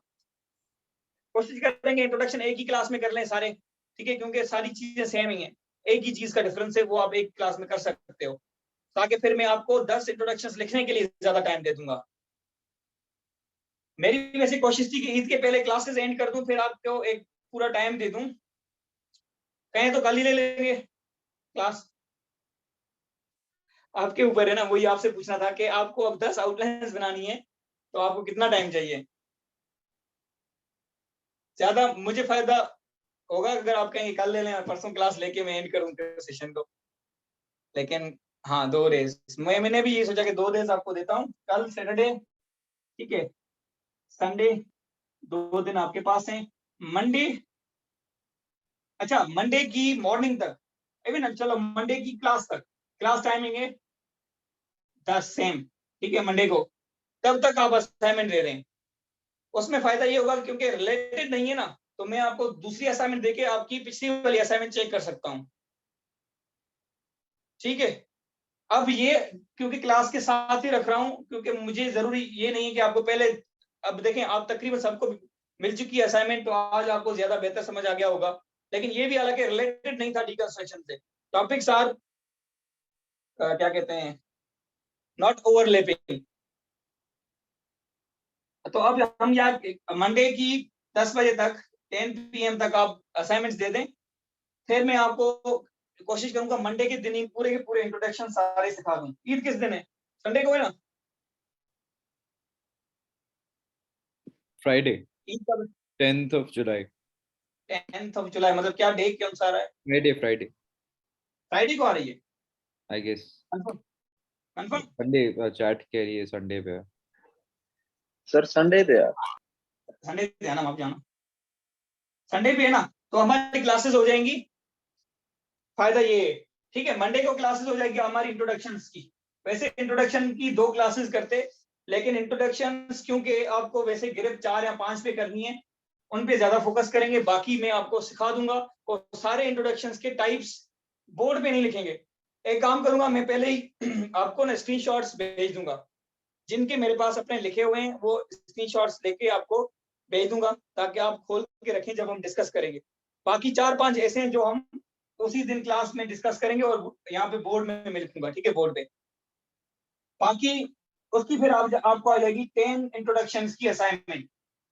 कोशिश करेंगे इंट्रोडक्शन एक ही क्लास में कर लें सारे, ठीक है, क्योंकि सारी चीजें सेम ही हैं, एक ही चीज का डिफरेंस है, वो आप एक क्लास में कर सकते हो, ताकि फिर मैं आपको 10 इंट्रोडक्शंस लिखने के लिए ज्यादा टाइम दे दूंगा। मेरी वैसे कोशिश थी कि ईद के पहले क्लासेस एंड कर दूं, फिर आपको एक पूरा टाइम दे दूं। कहें तो कल ही ले लेंगे क्लास, आपके ऊपर है ना। वही आपसे पूछना था कि आपको अब 10 आउटलाइंस बनानी है तो आपको कितना टाइम चाहिए। ज्यादा मुझे फायदा होगा अगर आप कहेंगे कल ले लें और परसों क्लास लेके मैं एंड करूं सेशन को, लेकिन हाँ 2 डेज मैंने भी ये सोचा कि 2 डेज आपको देता हूँ, कल सैटरडे, ठीक है, संडे, 2 दिन आपके पास हैं। मंडे, अच्छा मंडे की मॉर्निंग तक, इवन चलो मंडे की क्लास तक, क्लास टाइमिंग है 10 सेम, ठीक है, मंडे को, तब तक आप असाइनमेंट दे दें। उसमें फायदा ये होगा क्योंकि रिलेटेड नहीं है ना, तो मैं आपको दूसरी असाइनमेंट देके आपकी पिछली वाली असाइनमेंट चेक कर सकता हूँ, ठीक है। अब ये क्योंकि क्लास के साथ ही रख रहा हूँ, क्योंकि मुझे जरूरी ये नहीं है कि आपको पहले, अब देखें आप तकरीबन सबको मिल चुकी है असाइनमेंट, तो आज आपको ज्यादा बेहतर समझ आ गया होगा, लेकिन ये भी हालांकि रिलेटेड नहीं था डिकंस्ट्रक्शन से। टॉपिक्स आर क्या कहते हैं, नॉट ओवरलैपिंग। तो अब हम यार मंडे की 10 बजे तक 10 PM तक आप असाइनमेंट्स दे दें, फिर मैं आपको कोशिश करूंगा मंडे के दिन ही पूरे के पूरे इंट्रोडक्शन सारे सिखा दूं। ईद किस दिन है, संडे को है ना? फ्राइडे, ईद कब? 10th of July. 10th of July, मतलब क्या डेट के अनुसार है? Friday, फ्राइडे को आ रही है, I guess. Confirm? Confirm? Sunday chat के लिए Sunday पे है। सर संडे पे यार, संडे पे है ना, आप जाना संडे पे है ना, तो हमारी क्लासेस हो जाएंगी। फायदा ये है, ठीक है, मंडे को क्लासेस हो जाएगी हमारी इंट्रोडक्शंस की। वैसे इंट्रोडक्शन की 2 क्लासेस करते, लेकिन इंट्रोडक्शंस क्योंकि आपको वैसे ग्रिप 4 या 5 पे करनी है, उन पे ज्यादा फोकस करेंगे। बाकी मैं आपको सिखा दूंगा और सारे इंट्रोडक्शंस के टाइप्स बोर्ड पे नहीं लिखेंगे। एक काम करूंगा, मैं पहले ही आपको ना स्क्रीनशॉट्स भेज दूंगा, जिनके मेरे पास अपने लिखे हुए हैं वो स्क्रीनशॉट्स लेके आपको भेज दूंगा, ताकि आप खोल के रखें जब हम डिस्कस करेंगे। बाकी 4-5 ऐसे हैं जो हम उसी दिन क्लास में डिस्कस करेंगे और यहाँ पे बोर्ड में मैं लिखूंगा, ठीक है, बोर्ड पे। बाकी उसकी फिर आपको आ जाएगी 10 इंट्रोडक्शंस की असाइनमेंट,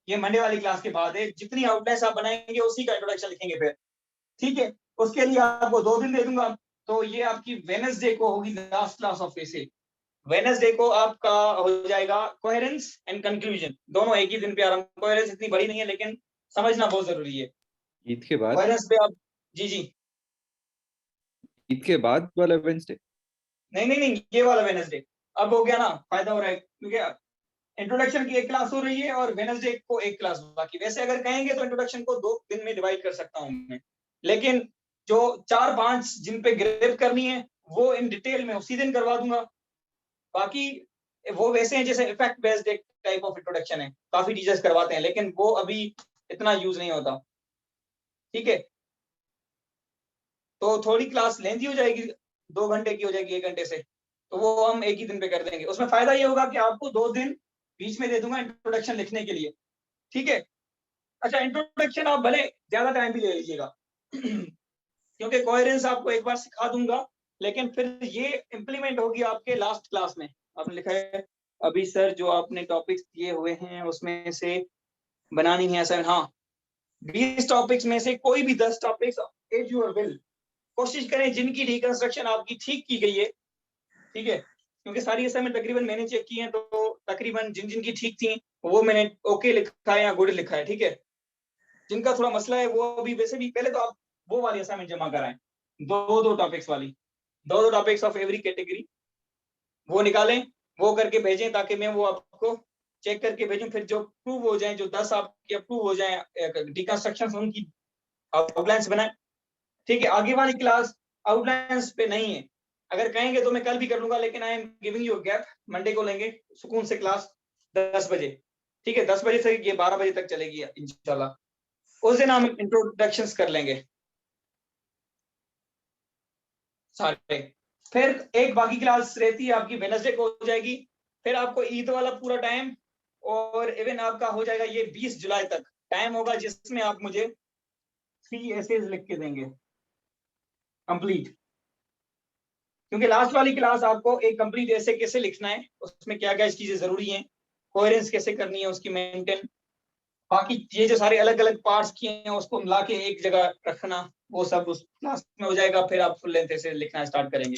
ये मंडे वाली क्लास के बाद है। जितनी आउटलाइंस आप बनाएंगे उसी का इंट्रोडक्शन लिखेंगे फिर, ठीक है। उसके लिए आपको 2 दिन दे दूंगा, तो ये आपकी वेडनेसडे को होगी लास्ट क्लास ऑफ ऐसे। वेडनेसडे को आपका हो जाएगा कोहेरेंस एंड कंक्लूजन, दोनों एक ही दिन पे आ रहा हूँ। कोहेरेंस इतनी बड़ी नहीं है, लेकिन समझना बहुत जरूरी है। ईद के बाद, वेडनेसडे आप, जी ईद के बाद वाला वेडनेसडे। नहीं, ये वाला वेडनेसडे अब हो गया ना, फायदा हो रहा है क्योंकि इंट्रोडक्शन की एक क्लास हो रही है और वेडनेसडे को एक क्लास बाकी। वैसे अगर कहेंगे तो इंट्रोडक्शन को 2 दिन में डिवाइड कर सकता हूँ मैं, लेकिन जो 4-5 जिन पे ग्रेप करनी है वो इन डिटेल में उसी दिन करवा दूंगा। बाकी वो वैसे हैं जैसे इफेक्ट बेस्ड एक टाइप ऑफ इंट्रोडक्शन है, काफी टीचर्स करवाते हैं, लेकिन वो अभी इतना यूज नहीं होता, ठीक है। तो थोड़ी क्लास लेंथी हो जाएगी, 2 घंटे की हो जाएगी 1 घंटे से, तो वो हम एक ही दिन पे कर देंगे। उसमें फायदा ये होगा कि आपको 2 दिन बीच में दे दूंगा इंट्रोडक्शन लिखने के लिए, ठीक है। अच्छा, इंट्रोडक्शन आप भले ज्यादा टाइम भी ले लीजिएगा क्योंकि कोहेरेंस आपको एक बार सिखा दूंगा, लेकिन फिर ये इम्प्लीमेंट होगी आपके लास्ट क्लास में। आपने लिखा है अभी सर जो आपने टॉपिक्स दिए हुए हैं उसमें से बनानी है सर, हाँ 20 टॉपिक्स में से कोई भी 10 टॉपिक्स एज यूर विल, कोशिश करें जिनकी रिकंस्ट्रक्शन आपकी ठीक की गई है, ठीक है, क्योंकि सारी असाइनमेंट तकरीबन मैंने चेक की है, तो तकरीबन जिन जिनकी ठीक थी वो मैंने ओके लिखा है या गुड लिखा है, ठीक है। जिनका थोड़ा मसला है वो अभी वैसे भी पहले तो आप वो वाली असाइनमेंट जमा कराएं, दो टॉपिक्स वाली, दो टॉपिक्स ऑफ एवरी कैटेगरी वो निकालें, वो करके भेजें ताकि मैं वो आपको चेक करके भेजूं। फिर जो अप्रूव हो जाए, जो 10 आपके अप्रूव हो जाए डिकंस्ट्रक्शन, उनकी आउटलाइंस बनाएं, ठीक है। आगे वाली क्लास आउटलाइंस पे नहीं है, अगर कहेंगे तो मैं कल भी कर लूंगा, लेकिन I am giving you gap, Monday को लेंगे सुकून से क्लास 10 बजे, ठीक है। 10 बजे से ये 12 बजे तक चलेगी इंशाल्लाह। उस दिन हम इंट्रोडक्शंस कर लेंगे सारे। फिर एक बाकी क्लास रहती है आपकी वेडनेसडे को हो जाएगी, फिर आपको ईद वाला पूरा टाइम, और इवन आपका हो जाएगा ये 20 जुलाई तक टाइम होगा, जिसमें आप मुझे 3 एसेज लिख के देंगे कंप्लीट, क्योंकि लास्ट वाली क्लास आपको एक कंप्लीट ऐसे कैसे लिखना है, उसमें क्या क्या चीजें जरूरी हैं, कोहेरेंस कैसे करनी है उसकी मेंटेन, बाकी ये जो सारे अलग अलग पार्ट्स किए हैं उसको मिला के एक जगह रखना, वो सब उस क्लास में हो जाएगा। फिर आप फुल लेंथ से लिखना स्टार्ट करेंगे।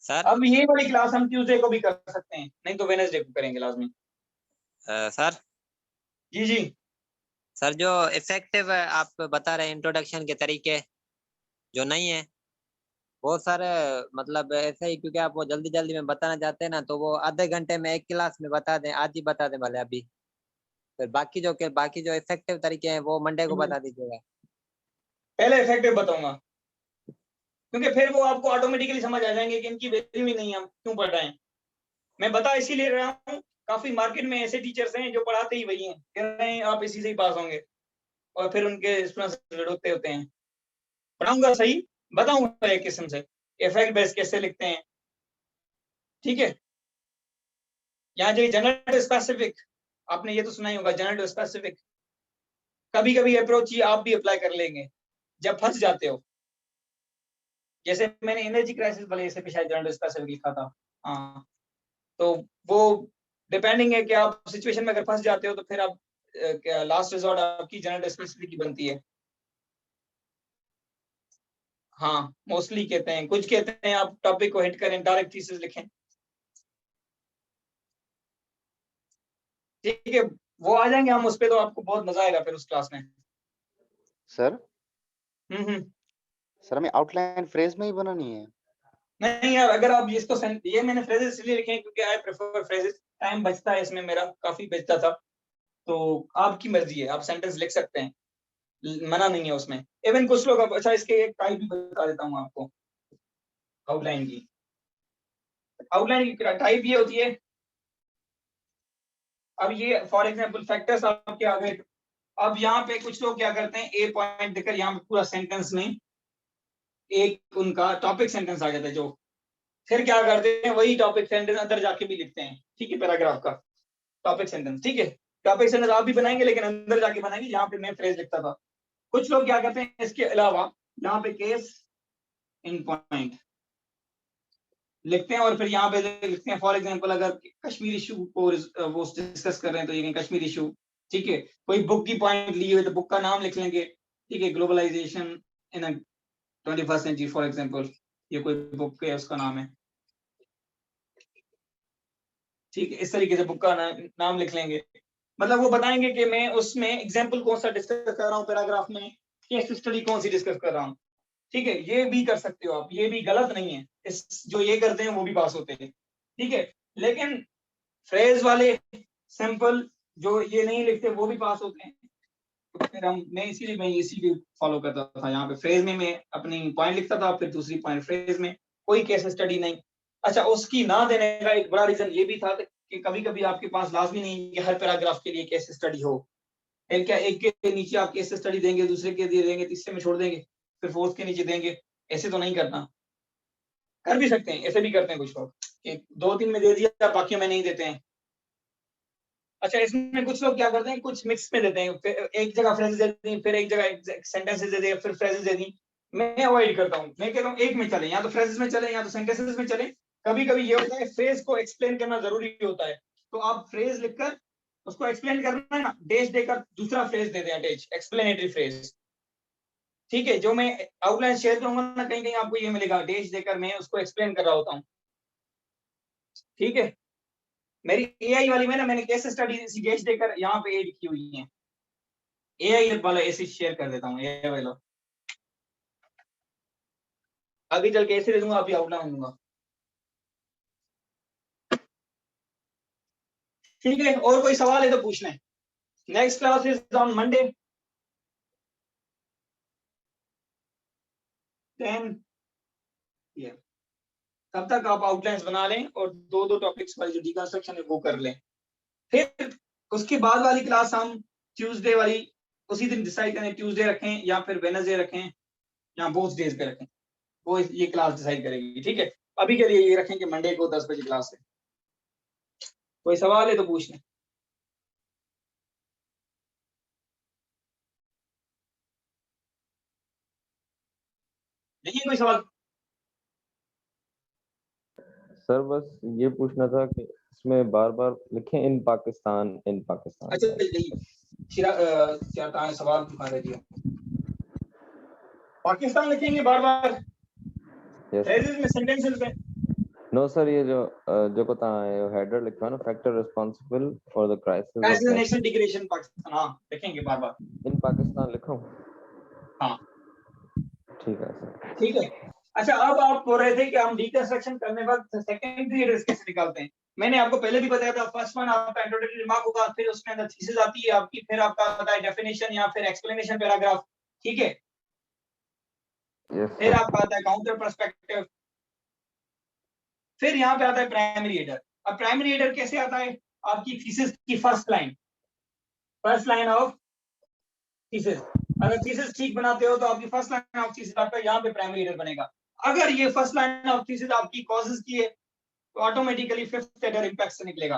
सर अब ये वाली क्लास हम ट्यूसडे को भी कर सकते हैं, नहीं तो वेडनेसडे को करेंगे लाजमी। सर जी जी सर जो इफेक्टिव आप बता रहे हैं इंट्रोडक्शन के तरीके जो नहीं है, बहुत सारे मतलब ऐसे ही, क्योंकि आप वो जल्दी जल्दी में बताना चाहते हैं ना, तो वो आधे घंटे में एक क्लास में बता दें, आज ही बता दें भले अभी, फिर बाकी जो इफेक्टिव तरीके हैं वो मंडे को बता दीजिएगा। पहले इफेक्टिव बताऊंगा, क्योंकि फिर वो आपको ऑटोमेटिकली समझ आ जाएंगे कि इनकी वैल्यू ही नहीं, हम क्यों पढ़ रहे हैं। मैं बता इसीलिए रहा हूँ, काफी मार्केट में ऐसे टीचर्स हैं जो पढ़ाते ही वही हैं, कह रहे हैं आप इसी से ही पास होंगे, और फिर उनके स्टूडेंट्स लड़ते होते हैं। पढ़ाऊंगा सही, बताऊंगा एक किस्म से इफेक्ट बेस कैसे लिखते हैं, ठीक है। यहाँ जो जनरल स्पेसिफिक, आपने ये तो सुना ही होगा जनरल स्पेसिफिक, कभी कभी अप्रोच ये आप भी अप्लाई कर लेंगे जब फंस जाते हो, जैसे मैंने एनर्जी क्राइसिस वाले ऐसे भी शायद जनरल स्पेसिफिक लिखा था, हाँ। तो वो डिपेंडिंग है कि आप सिचुएशन में अगर फंस जाते हो तो फिर आप लास्ट रिजॉर्ट आपकी जनरल स्पेसिफिक की बनती है। हाँ मोस्टली कहते हैं, कुछ कहते हैं आप टॉपिक को हिट करें, डायरेक्ट थीसिस लिखें, ठीक है। वो आ जाएंगे हम उस पे, तो आपको बहुत मजा आएगा फिर उस क्लास में। सर हम्म। सर हमें आउटलाइन फ्रेज में ही बनानी है? नहीं यार, अगर आप इसको ये मैंने फ्रेजेस इसलिए लिखे हैं क्योंकि आई प्रेफर फ्रेजेस, टाइम बचता है इसमें, मेरा काफी बचता था, तो आपकी मर्जी है, आप सेंटेंस लिख सकते हैं, मना नहीं है उसमें। इवन कुछ लोग, अब अच्छा इसके एक टाइप भी बता देता हूँ आपको आउटलाइन की। आउटलाइन की टाइप ये होती है, अब ये फॉर एग्जांपल फैक्टर्स आपके आ गए, अब यहाँ पे कुछ लोग क्या करते हैं, ए पॉइंट देकर यहाँ पे पूरा सेंटेंस में एक उनका टॉपिक सेंटेंस आ जाता है, जो फिर क्या करते हैं वही टॉपिक सेंटेंस अंदर जाके भी लिखते हैं, ठीक है, पैराग्राफ का टॉपिक सेंटेंस, ठीक है। टॉपिक सेंटेंस आप भी बनाएंगे लेकिन अंदर जाके बनाएंगे जहाँ पे मैं फ्रेज लिखता था। कुछ लोग क्या करते हैं इसके अलावा यहाँ पे केस इन पॉइंट लिखते हैं, और फिर यहाँ पे लिखते हैं फॉर एग्जांपल अगर कश्मीर इशू को वो डिस्कस कर रहे हैं तो ये कश्मीर इशू, ठीक है। कोई बुक की पॉइंट ली हुई तो बुक का नाम लिख लेंगे, ठीक है, globalisation in 21st century for example, ये कोई बुक है उसका नाम है, ठीक है। इस तरीके से बुक का नाम लिख लेंगे, मतलब वो बताएंगे कि मैं उसमें एग्जांपल कौन सा डिस्कस कर रहा हूँ, पैराग्राफ में केस स्टडी कौन सी डिस्कस कर रहा हूँ, ठीक है। ये भी कर सकते हो आप, ये भी गलत नहीं है, इस जो ये करते हैं वो भी पास होते हैं, ठीक है। लेकिन फ्रेज वाले सिंपल जो ये नहीं लिखते वो भी पास होते हैं, तो फिर मैं इसीलिए फॉलो करता था। यहाँ पे फ्रेज में मैं अपनी पॉइंट लिखता था, फिर दूसरी पॉइंट फ्रेज में, कोई केस स्टडी नहीं। अच्छा, उसकी ना देने का एक बड़ा रीजन ये भी था कि कभी कभी आपके पास लाजमी नहीं कि हर पैराग्राफ के लिए केस स्टडी हो, एक के नीचे आप केस स्टडी देंगे, दूसरे के दिए देंगे, तीसरे में छोड़ देंगे, फिर फोर्थ के नीचे देंगे, ऐसे तो नहीं करना। कर भी सकते हैं, ऐसे भी करते हैं कुछ लोग कि 2-3 में दे दिया बाकी में नहीं देते हैं, अच्छा, इसमें कुछ लोग क्या करते हैं, कुछ मिक्स में देते हैं, फिर एक जगह फ्रेजेस देते हैं, फिर एक जगह सेंटेंसेस देते हैं, फिर फ्रेजेस देती हैं। मैं अवॉइड करता हूँ, मैं कहता हूँ एक में चले, या तो फ्रेजेस में चले या तो सेंटेंसेस में चले। कभी कभी ये होता है फ्रेज को एक्सप्लेन करना जरूरी होता है, तो आप फ्रेज लिखकर उसको एक्सप्लेन करना है ना, डेश देकर दूसरा फ्रेज दे दें, अटैच एक्सप्लेनेटरी फ्रेज। ठीक है, जो मैं आउटलाइन शेयर करूंगा ना, कहीं कहीं आपको ये मिलेगा, डेश देकर मैं उसको एक्सप्लेन कर रहा होता हूँ। ठीक है, मेरी एआई वाली में ना, मैंने केस स्टडी डेश देकर यहाँ पे एड की हुई है। एआई वाला ऐसे शेयर कर देता हूँ, एआई वाला आगे चल के ऐसे दे दूंगा, अभी आउटलाइन दूंगा। ठीक है, और कोई सवाल है तो पूछ लें। Next class is on Monday 10 PM। तब तक आप आउटलाइंस बना लें और दो दो टॉपिक्स वाली जो डिकंस्ट्रक्शन है वो कर लें। फिर उसके बाद वाली क्लास हम ट्यूसडे वाली उसी दिन डिसाइड करें, ट्यूसडे रखें या फिर वेडनेसडे रखें या बोथ डेज पे रखें, वो ये क्लास डिसाइड करेगी। ठीक है, अभी के लिए ये रखें कि मंडे को 10 बजे क्लास है। कोई सवाल है तो पूछ लें। नहीं कोई सवाल? सर बस ये पूछना था कि इसमें बार बार लिखें इन पाकिस्तान, इन पाकिस्तान। अच्छा क्या कहा है, सवाल तुम्हारे दिया, पाकिस्तान लिखेंगे बार बार फ्रेजेस में, सेंटेंसेस में? नो सर, ये जो पता है हेडर लिखा है ना, factor responsible for the crisis of nation declaration Pakistan, हाँ लिखेंगे बार बार, इन पाकिस्तान लिखूं? हाँ ठीक है सर। ठीक है। अच्छा, अब आप बोल रहे थे कि हम डिकंस्ट्रक्शन करने वक्त सेकेंडरी एरर्स कैसे निकालते हैं। मैंने आपको पहले भी बताया था, फर्स्ट वन आपका इंट्रोडक्टरी रिमार्क होगा, फिर उसमें अंदर थीसिस आती है आपकी, फिर आपका आता है डेफिनेशन या फिर एक्सप्लेनेशन पैराग्राफ। ठीक है, फिर आपका आता है काउंटर पर्सपेक्टिव, फिर यहाँ पे आता है प्राइमरी एरर। अब प्राइमरी एरर कैसे आता है, आपकी थीसिस की फर्स्ट लाइन ऑफ थीसिस, अगर थीसिस ठीक बनाते हो तो आपकी फर्स्ट लाइन ऑफ थीसिस आपका यहाँ पे प्राइमरी एरर बनेगा। अगर ये फर्स्ट लाइन ऑफ थीसिस आपकी कॉजेस की है तो ऑटोमेटिकली फिफ्थ एरर इंपैक्ट से निकलेगा।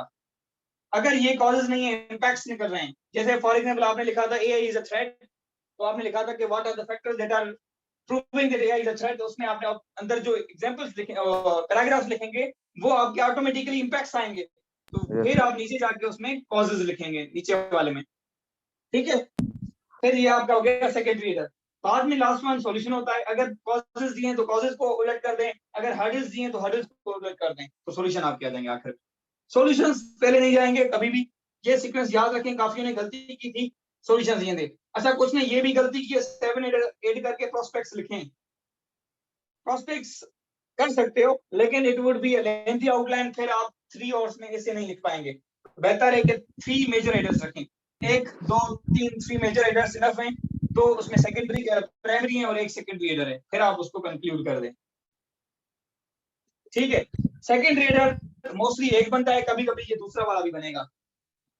अगर ये कॉजेस नहीं है, इंपैक्ट्स निकल रहे हैं, जैसे फॉर एग्जांपल आपने लिखा था एआई इज अ थ्रेट, तो आपने लिखा था कि what are the factors that are proving that AI is a threat, तो उसमें आपने अंदर जो एग्जांपल्स लिखे, पैराग्राफ्स लिखेंगे, वो आपके ऑटोमेटिकली इंपैक्ट्स आएंगे, तो फिर आप नीचे जाके उसमें कॉजेस लिखेंगे नीचे वाले में। ठीक है, फिर ये आपका हो गया सेकेंडरी एरर। बाद में लास्ट वन सॉल्यूशन होता है, अगर कॉजेस दिए तो कॉजेस को उलट कर दें, अगर हर्डल्स दिए तो हर्डल्स को उलट कर दें, तो सॉल्यूशन आपके आ जाएंगे। आखिर सॉल्यूशंस पहले नहीं जाएंगे कभी भी, ये सीक्वेंस याद रखें, काफियों ने गलती की थी सॉल्यूशंस ये दे। अच्छा, कुछ ने ये भी गलती की है 7 ऐड करके प्रोस्पेक्ट्स लिखें। प्रोस्पेक्ट्स कर सकते हो, लेकिन it would be a lengthy outline, फिर आप 3 आवर्स में ऐसे नहीं लिख पाएंगे। बेहतर है कि 3 मेजर हेडर्स रखें, 1 2 3 3 मेजर हेडर्स इनफ हैं, तो उसमें सेकेंडरी प्राइमरी है और एक सेकेंडरी हेडर है, फिर आप उसको कंक्लूड कर दें। ठीक है, सेकेंडरी हेडर मोस्टली एक बनता है, कभी कभी ये दूसरा वाला भी बनेगा,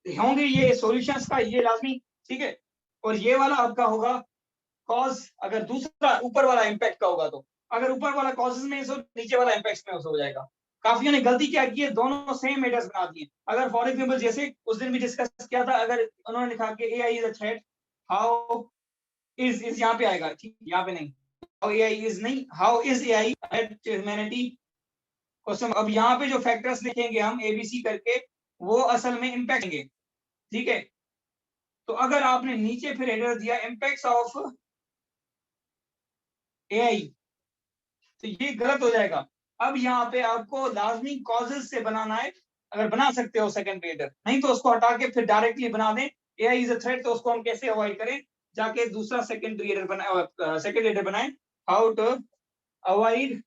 होंगे ये सॉल्यूशंस का, ये लाजमी। ठीक है, और ये वाला आपका होगा कॉज, अगर दूसरा ऊपर वाला इंपैक्ट का होगा तो, अगर ऊपर वाला कॉजेस में हो, नीचे वाला इंपैक्ट में हो जाएगा। काफियों ने गलती क्या की है, दोनों सेम हेडर्स बना दिए। अगर फॉर एग्जांपल जैसे उस दिन भी डिस्कस किया था, अगर उन्होंने लिखा कि AI is a threat, how is यहाँ पे आएगा, ठीक, यहाँ पे नहीं, हाउ एआई इज नहीं, how is AI threat to humanity question. अब यहाँ पे जो फैक्टर्स लिखेंगे हम एबीसी करके, वो असल में इंपैक्ट देंगे। ठीक है, तो अगर आपने नीचे फिर हेडर दिया इंपैक्ट्स ऑफ एआई, तो ये गलत हो जाएगा। अब यहाँ पे आपको लाजमी कॉजेस से बनाना है, अगर बना सकते हो सेकंड हेडर, नहीं तो उसको हटा के फिर डायरेक्टली बना दें एआई इज अ थ्रेट, तो उसको हम कैसे अवॉइड करें, जाके दूसरा सेकंड हेडर बनाए, how to avoid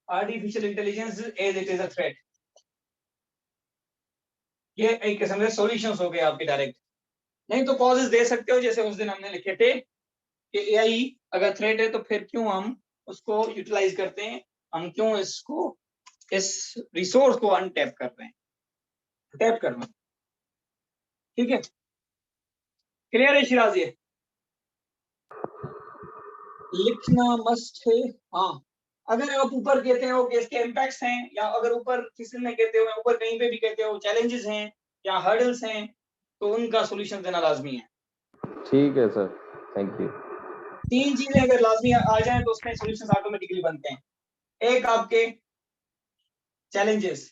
artificial intelligence as it is a threat. ये एक किस्म से सॉल्यूशंस हो गए आपके डायरेक्ट। नहीं तो कॉजेस दे सकते हो, जैसे उस दिन हमने लिखे थे कि एआई अगर थ्रेट है तो फिर क्यों हम उसको यूटिलाइज करते हैं, हम क्यों इसको, इस रिसोर्स को अनटैप कर रहे हैं, टैप करना। ठीक है, क्लियर है शिराज? ये लिखना मस्ट है। हाँ, अगर आप ऊपर कहते हो कि इसके इम्पैक्ट्स हैं, या अगर ऊपर किसी में कहते हो, ऊपर कहीं पे भी कहते हो चैलेंजेस हैं या हर्डल्स हैं, तो उनका सॉल्यूशन देना लाजमी है। ठीक है सर, थैंक यू। 3 चीजें अगर लाजमी आ जाए तो उसमें सॉल्यूशंस ऑटोमेटिकली बनते हैं। एक आपके चैलेंजेस,